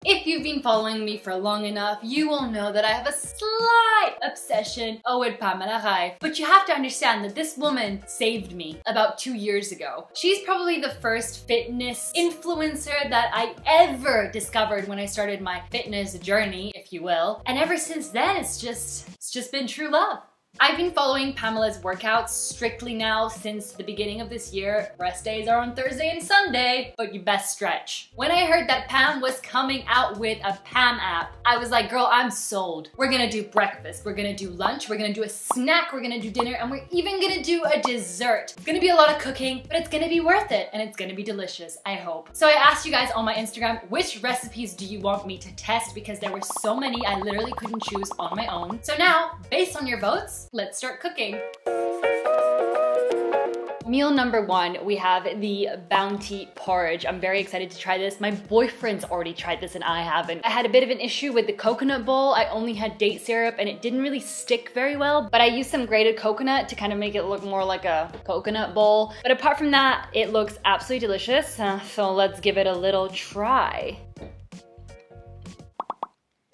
If you've been following me for long enough, you will know that I have a slight obsession with Pamela Reif. But you have to understand that this woman saved me about 2 years ago. She's probably the first fitness influencer that I ever discovered when I started my fitness journey, if you will. And ever since then, it's just been true love. I've been following Pamela's workouts strictly now since the beginning of this year. Rest days are on Thursday and Sunday, but you best stretch. When I heard that Pam was coming out with a Pam app, I was like, girl, I'm sold. We're gonna do breakfast, we're gonna do lunch, we're gonna do a snack, we're gonna do dinner, and we're even gonna do a dessert. It's gonna be a lot of cooking, but it's gonna be worth it, and it's gonna be delicious, I hope. So I asked you guys on my Instagram, which recipes do you want me to test? Because there were so many, I literally couldn't choose on my own. So now, based on your votes, let's start cooking. Meal number 1, we have the Bounty porridge. I'm very excited to try this. My boyfriend's already tried this and I haven't. I had a bit of an issue with the coconut bowl. I only had date syrup and it didn't really stick very well, but I used some grated coconut to kind of make it look more like a coconut bowl. But apart from that, it looks absolutely delicious. So let's give it a little try.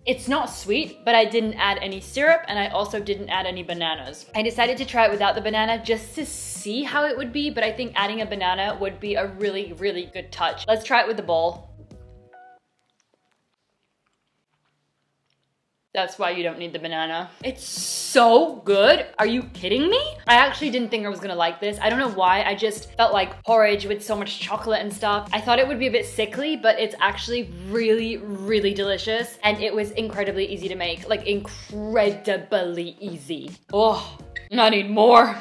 It's not sweet, but I didn't add any syrup and I also didn't add any bananas. I decided to try it without the banana just to see how it would be, but I think adding a banana would be a really, really good touch. Let's try it with the bowl. That's why you don't need the banana. It's so good. Are you kidding me? I actually didn't think I was gonna like this. I don't know why. I just felt like porridge with so much chocolate and stuff. I thought it would be a bit sickly, but it's actually really, really delicious. And it was incredibly easy to make. Like incredibly easy. Oh, I need more.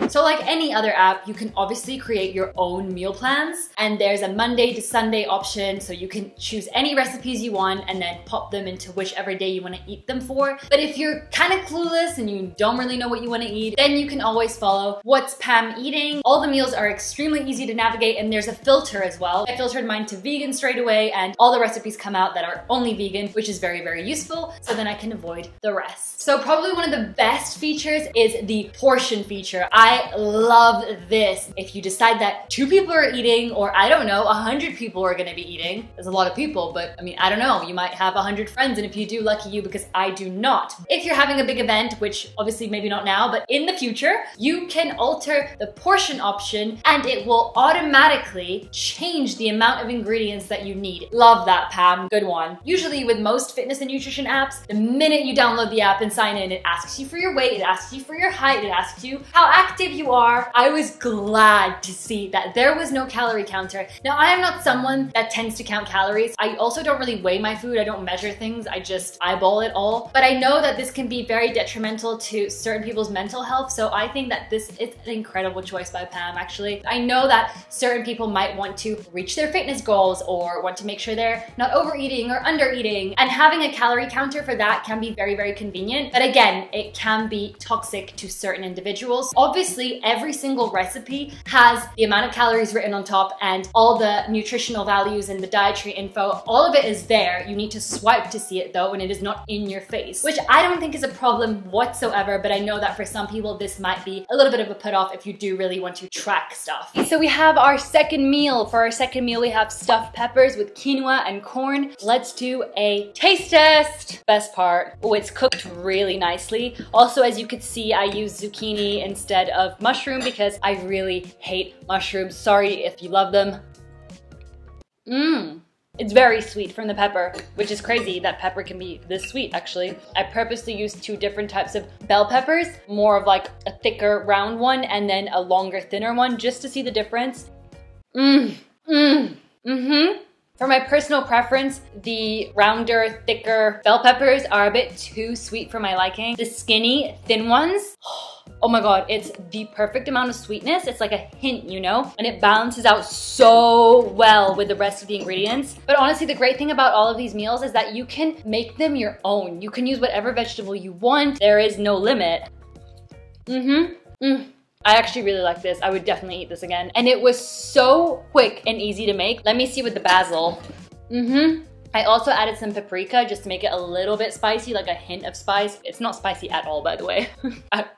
So like any other app, you can obviously create your own meal plans, and there's a Monday to Sunday option, so you can choose any recipes you want and then pop them into whichever day you want to eat them for. But if you're kind of clueless and you don't really know what you want to eat, then you can always follow What's Pam Eating. All the meals are extremely easy to navigate and there's a filter as well. I filtered mine to vegan straight away and all the recipes come out that are only vegan, which is very, very useful, so then I can avoid the rest. So probably one of the best features is the portion feature. I love this. If you decide that 2 people are eating, or I don't know, 100 people are gonna be eating. There's a lot of people, but I mean, I don't know. You might have 100 friends, and if you do, lucky you, because I do not. If you're having a big event, which obviously maybe not now, but in the future, you can alter the portion option and it will automatically change the amount of ingredients that you need. Love that, Pam. Good one. Usually with most fitness and nutrition apps, the minute you download the app and sign in, it asks you for your weight, it asks you for your height, it asks you how active you are. I was glad to see that there was no calorie counter. Now, I am not someone that tends to count calories. I also don't really weigh my food. I don't measure things. I just eyeball it all. But I know that this can be very detrimental to certain people's mental health. So I think that this is an incredible choice by Pam, actually. I know that certain people might want to reach their fitness goals or want to make sure they're not overeating or undereating. And having a calorie counter for that can be very, very convenient. But again, it can be toxic to certain individuals. Obviously, every single recipe has the amount of calories written on top and all the nutritional values and the dietary info. All of it is there. You need to swipe to see it though, and it is not in your face, which I don't think is a problem whatsoever, but I know that for some people this might be a little bit of a put off if you do really want to track stuff. So we have our second meal. For our second meal, we have stuffed peppers with quinoa and corn. Let's do a taste test. Best part, oh, it's cooked really nicely. Also, as you could see, I used zucchini instead of mushroom because I really hate mushrooms. Sorry if you love them. It's very sweet from the pepper, which is crazy that pepper can be this sweet, actually. I purposely used 2 different types of bell peppers, more of like a thicker round one and then a longer thinner one, just to see the difference. For my personal preference, the rounder, thicker bell peppers are a bit too sweet for my liking. The skinny, thin ones, oh my god, it's the perfect amount of sweetness. It's like a hint, you know? And it balances out so well with the rest of the ingredients. But honestly, the great thing about all of these meals is that you can make them your own. You can use whatever vegetable you want. There is no limit. I actually really like this. I would definitely eat this again. And it was so quick and easy to make. Let me see with the basil. I also added some paprika just to make it a little bit spicy, like a hint of spice. It's not spicy at all, by the way.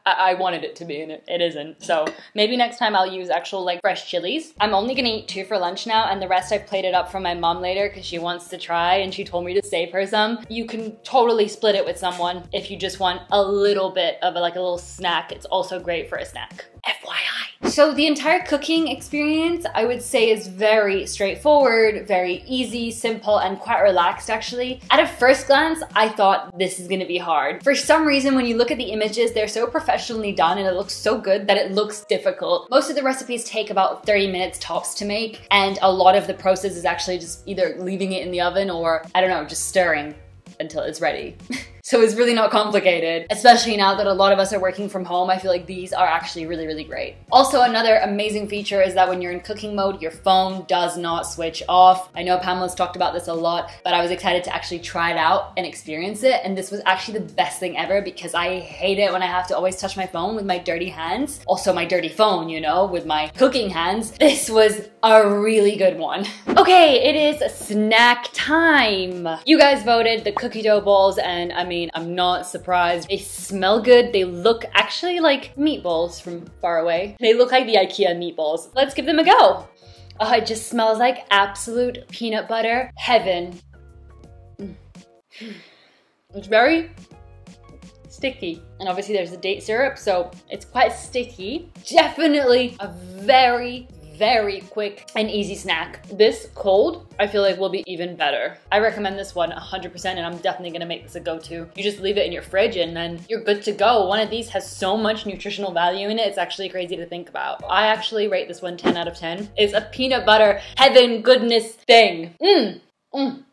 I wanted it to be, and it isn't. So maybe next time I'll use actual like fresh chilies. I'm only gonna eat 2 for lunch now, and the rest I've plated up for my mom later because she wants to try and she told me to save her some. You can totally split it with someone if you just want a little bit of like a little snack. It's also great for a snack. FYI. So the entire cooking experience, I would say, is very straightforward, very easy, simple, and quite relaxed actually. At a first glance, I thought this is gonna be hard. For some reason, when you look at the images, they're so professionally done and it looks so good that it looks difficult. Most of the recipes take about 30 minutes tops to make, and a lot of the process is actually just either leaving it in the oven or, I don't know, just stirring until it's ready. So it's really not complicated, especially now that a lot of us are working from home. I feel like these are actually really, really great. Also, another amazing feature is that when you're in cooking mode, your phone does not switch off. I know Pamela's talked about this a lot, but I was excited to actually try it out and experience it. And this was actually the best thing ever because I hate it when I have to always touch my phone with my dirty hands. Also my dirty phone, you know, with my cooking hands. This was a really good one. Okay, it is snack time. You guys voted the cookie dough balls, and I mean, I'm not surprised. They smell good. They look actually like meatballs from far away. They look like the IKEA meatballs. Let's give them a go. Oh, it just smells like absolute peanut butter heaven. It's very sticky. And obviously there's the date syrup, so it's quite sticky. Definitely a very quick and easy snack. This cold, I feel like will be even better. I recommend this one 100%, and I'm definitely gonna make this a go-to. You just leave it in your fridge and then you're good to go. One of these has so much nutritional value in it, it's actually crazy to think about. I actually rate this one 10 out of 10. It's a peanut butter heaven goodness thing.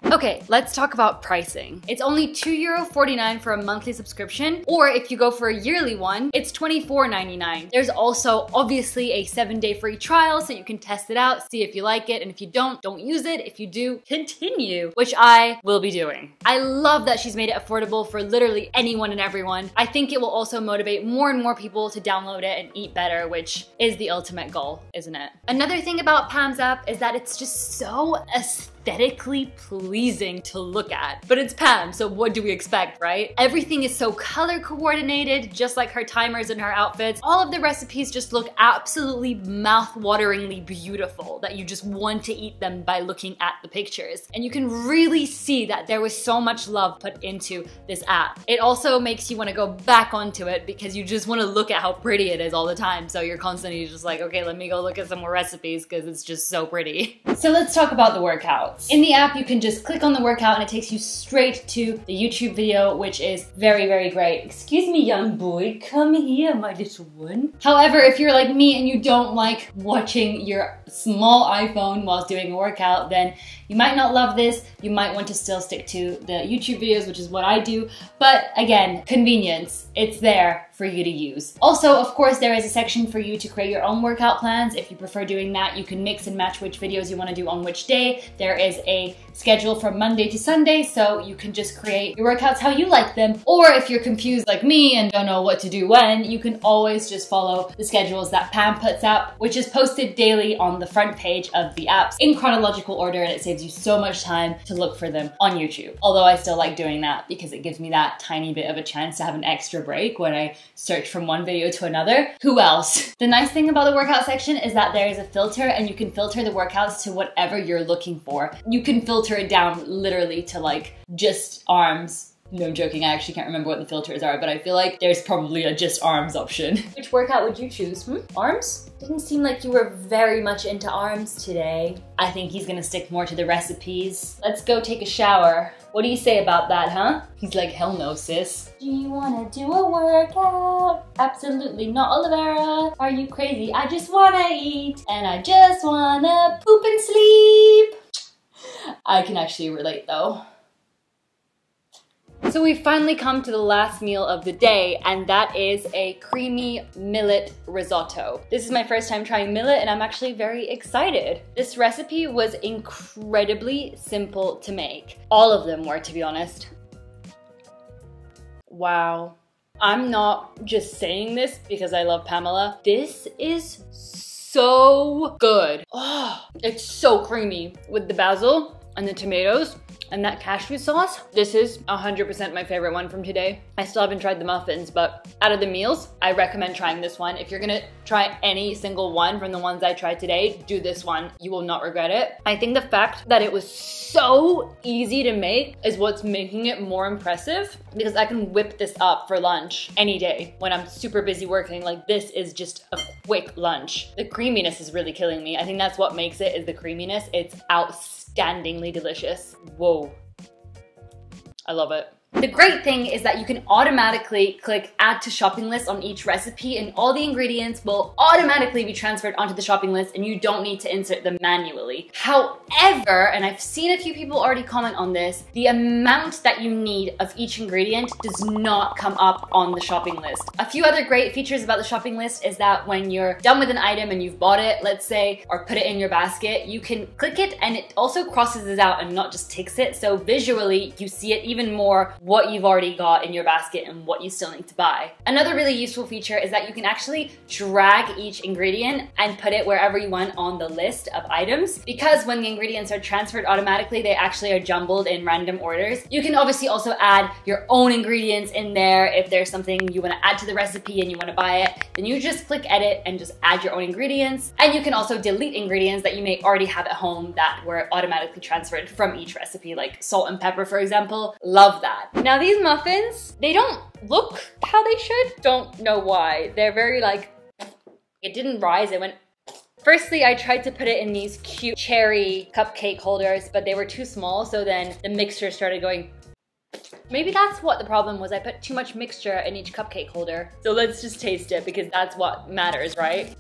Okay, let's talk about pricing. It's only €2.49 for a monthly subscription, or if you go for a yearly one, it's $24.99. There's also obviously a 7-day free trial so you can test it out, see if you like it, and if you don't use it. If you do, continue, which I will be doing. I love that she's made it affordable for literally anyone and everyone. I think it will also motivate more and more people to download it and eat better, which is the ultimate goal, isn't it? Another thing about Pam's app is that it's just so aesthetically pleasing to look at. But it's Pam, so what do we expect, right? Everything is so color coordinated, just like her timers and her outfits. All of the recipes just look absolutely mouth-wateringly beautiful that you just want to eat them by looking at the pictures. And you can really see that there was so much love put into this app. It also makes you want to go back onto it because you just want to look at how pretty it is all the time. So you're constantly just like, okay, let me go look at some more recipes because it's just so pretty. So let's talk about the workouts. In the app, you can just click on the workout and it takes you straight to the YouTube video, which is very great. Excuse me, young boy, come here, my little one. However, if you're like me and you don't like watching your small iPhone whilst doing a workout, then you might not love this. You might want to still stick to the YouTube videos, which is what I do. But again, convenience, it's there for you to use. Also, of course, there is a section for you to create your own workout plans. If you prefer doing that, you can mix and match which videos you want to do on which day. There is a schedule from Monday to Sunday, so you can just create your workouts how you like them. Or if you're confused like me and don't know what to do when, you can always just follow the schedules that Pam puts up, which is posted daily on the front page of the apps in chronological order, and it saves you so much time to look for them on YouTube. Although I still like doing that because it gives me that tiny bit of a chance to have an extra break when I search from one video to another. Who else? The nice thing about the workout section is that there is a filter, and you can filter the workouts to whatever you're looking for. You can filter it down literally to like just arms. No, I'm joking, I actually can't remember what the filters are, but I feel like there's probably a just arms option. Which workout would you choose? Arms? Didn't seem like you were very much into arms today. I think he's gonna stick more to the recipes. Let's go take a shower. What do you say about that, huh? He's like, hell no, sis. Do you wanna do a workout? Absolutely not, Olivera. Are you crazy? I just wanna eat, and I just wanna poop and sleep. I can actually relate though. So we've finally come to the last meal of the day, and that is a creamy millet risotto. This is my first time trying millet, and I'm actually very excited. This recipe was incredibly simple to make. All of them were, to be honest. Wow. I'm not just saying this because I love Pamela. This is so good. Oh, it's so creamy with the basil. and the tomatoes and that cashew sauce. This is 100% my favorite one from today. I still haven't tried the muffins, but out of the meals, I recommend trying this one. If you're gonna try any single one from the ones I tried today, do this one. You will not regret it. I think the fact that it was so easy to make is what's making it more impressive, because I can whip this up for lunch any day when I'm super busy working. Like, this is just a quick lunch. The creaminess is really killing me. I think that's what makes it, is the creaminess. It's outstandingly delicious. Whoa. I love it. The great thing is that you can automatically click add to shopping list on each recipe, and all the ingredients will automatically be transferred onto the shopping list and you don't need to insert them manually. However, and I've seen a few people already comment on this, the amount that you need of each ingredient does not come up on the shopping list. A few other great features about the shopping list is that when you're done with an item and you've bought it, let's say, or put it in your basket, you can click it and it also crosses it out and not just ticks it. So visually, you see it even more what you've already got in your basket and what you still need to buy. Another really useful feature is that you can actually drag each ingredient and put it wherever you want on the list of items, because when the ingredients are transferred automatically, they actually are jumbled in random orders. You can obviously also add your own ingredients in there. If there's something you want to add to the recipe and you want to buy it, then you just click edit and just add your own ingredients. And you can also delete ingredients that you may already have at home that were automatically transferred from each recipe, like salt and pepper, for example. Love that. Now, these muffins, they don't look how they should. Don't know why. They're very like, it didn't rise, it went. Firstly, I tried to put it in these cute cherry cupcake holders, but they were too small, so then the mixture started going. Maybe that's what the problem was. I put too much mixture in each cupcake holder. So let's just taste it, because that's what matters, right?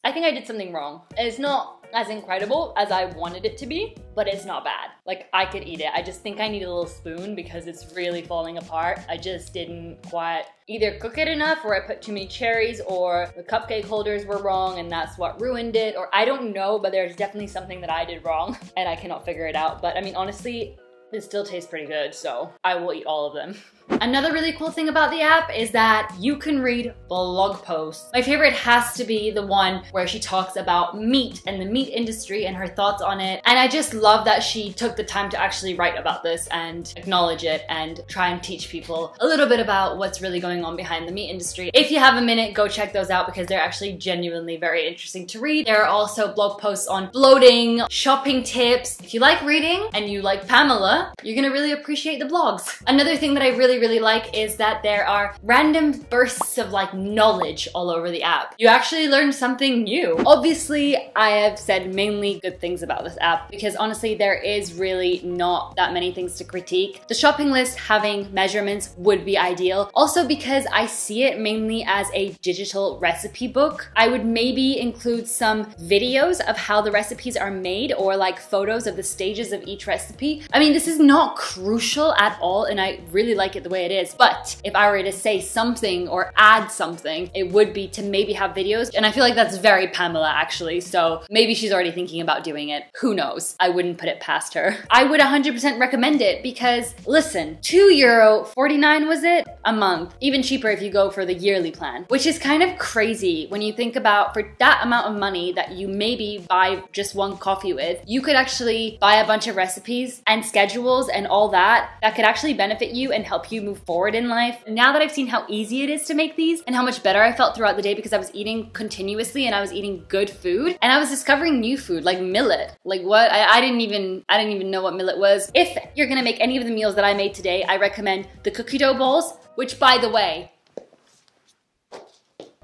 I think I did something wrong. It's not as incredible as I wanted it to be, but it's not bad. Like, I could eat it. I just think I need a little spoon because it's really falling apart. I just didn't quite either cook it enough, or I put too many cherries, or the cupcake holders were wrong and that's what ruined it, or I don't know, but there's definitely something that I did wrong and I cannot figure it out. But I mean, honestly, it still tastes pretty good, so I will eat all of them. Another really cool thing about the app is that you can read blog posts. My favorite has to be the one where she talks about meat and the meat industry and her thoughts on it. And I just love that she took the time to actually write about this and acknowledge it and try and teach people a little bit about what's really going on behind the meat industry. If you have a minute, go check those out because they're actually genuinely very interesting to read. There are also blog posts on bloating, shopping tips. If you like reading and you like Pamela, you're gonna really appreciate the blogs. Another thing that I really like is that there are random bursts of like knowledge all over the app. You actually learn something new. Obviously, I have said mainly good things about this app because honestly, there is really not that many things to critique. The shopping list having measurements would be ideal. Also because I see it mainly as a digital recipe book. I would maybe include some videos of how the recipes are made or like photos of the stages of each recipe. I mean, this is not crucial at all and I really like it the way it is, but if I were to say something or add something, it would be to maybe have videos, and I feel like that's very Pamela actually, so maybe she's already thinking about doing it. Who knows? I wouldn't put it past her. I would 100% recommend it because, listen, €2.49 was it? A month. Even cheaper if you go for the yearly plan, which is kind of crazy when you think about for that amount of money that you maybe buy just one coffee with, you could actually buy a bunch of recipes and schedules and all that could actually benefit you and help you move forward in life. Now that I've seen how easy it is to make these and how much better I felt throughout the day because I was eating continuously and I was eating good food and I was discovering new food like millet. Like what? I didn't even know what millet was. If you're gonna make any of the meals that I made today, I recommend the cookie dough balls, which by the way,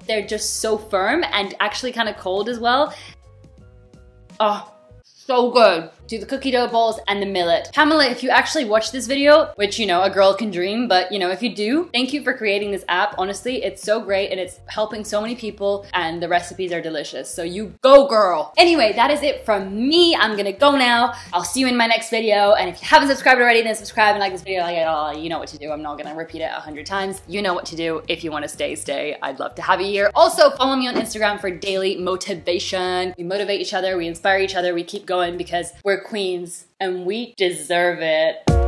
they're just so firm and actually kind of cold as well. Oh, so good. Do the cookie dough balls and the millet. Pamela, if you actually watch this video, which, you know, a girl can dream, but you know, if you do, thank you for creating this app. Honestly, it's so great and it's helping so many people and the recipes are delicious. So you go, girl. Anyway, that is it from me. I'm gonna go now. I'll see you in my next video. And if you haven't subscribed already, then subscribe and like this video. Like, you know what to do. I'm not gonna repeat it 100 times. You know what to do. If you wanna stay. I'd love to have you here. Also, follow me on Instagram for daily motivation. We motivate each other, we inspire each other, we keep going because we're queens and we deserve it.